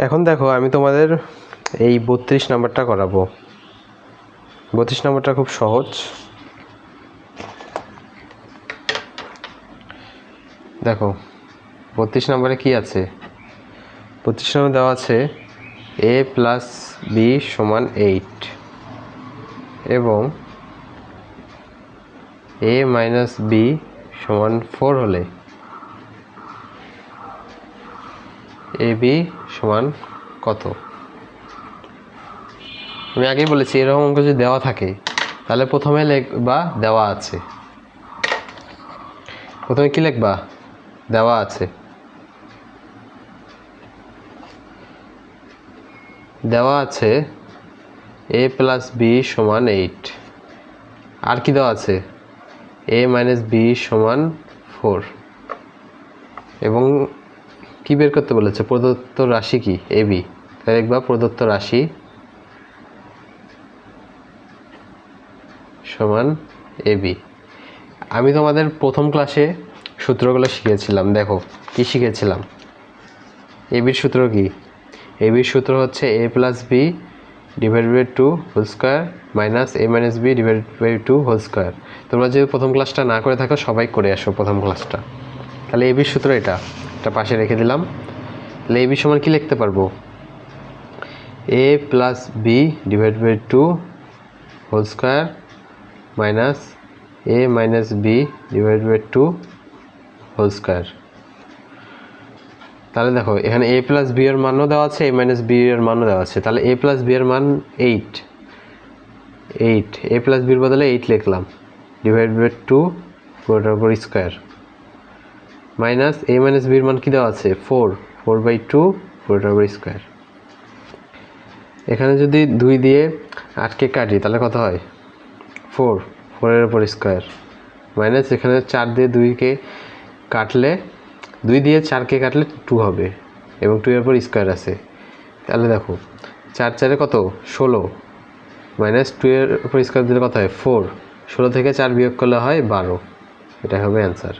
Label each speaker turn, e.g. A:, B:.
A: এখন দেখো আমি তোমাদের এই 32 নাম্বারটা করাবো। 32 নাম্বারটা খুব সহজ। দেখো 32 নম্বরে কি আছে? 32 নম্বরে দেওয়া আছে a প্লাস বি সমান 8 এবং a মাইনাস বি সমান 4 হলে এ বি সমান কত? আমি আগেই বলেছি এরকম অঙ্ক যদি দেওয়া থাকে তাহলে প্রথমে লিখবা দেওয়া আছে। প্রথমে কি লিখবা? দেওয়া আছে। দেওয়া আছে a প্লাস বি সমান 8। আর কি দেওয়া আছে? a মাইনাস বি সমান 4 এবং কি বের করতে বলেছে? প্রদত্ত রাশি কি? A B. তাহলে লিখবা প্রদত্ত রাশি সমান এ বি। আমি তোমাদের প্রথম ক্লাসে সূত্রগুলো শিখিয়েছিলাম। দেখো কি শিখেছিলাম? এ বির সূত্র কি? এ বির সূত্র হচ্ছে a plus B divided by 2 whole square minus a minus B divided by 2 whole square. তোমরা যদি প্রথম ক্লাসটা না করে থাকো সবাই করে আসো প্রথম ক্লাসটা। তাহলে এ বির সূত্র এটা পাশে রেখে দিলাম। তাহলে এ বি সমান কি লিখতে পারবো? a plus B divided by 2 whole square minus a minus B divided by 2 whole square. তাহলে দেখো এখানে a প্লাস বি এর মানও দেওয়া আছে, a মাইনাস বি এর মানও দেওয়া আছে। তাহলে a প্লাস বি এর মান 8, a প্লাস বির বদলে 8 লিখলাম ডিভাইড বাই 2 পুরোটার উপর স্কোয়ার মাইনাস a মাইনাস বির মান কি দেওয়া আছে? 4 বাই 2 পুরোটার উপর স্কোয়ার। এখানে যদি 2 দিয়ে 8কে কাটি তাহলে কত হয়? 4 এর উপর স্কোয়ার মাইনাস এখানে 4 দিয়ে 2কে কাটলে 2 দিয়ে 4কে কাটলে 2 হবে এবং 2 এর উপর স্কোয়ার আছে। তাহলে দেখো 4 4 কত? 16 মাইনাস 2 এর উপর স্কোয়ার দিলে কত হয়? 4। 16 থেকে 4 বিয়োগ করলে হয় 12। এটা হবে অ্যান্সার।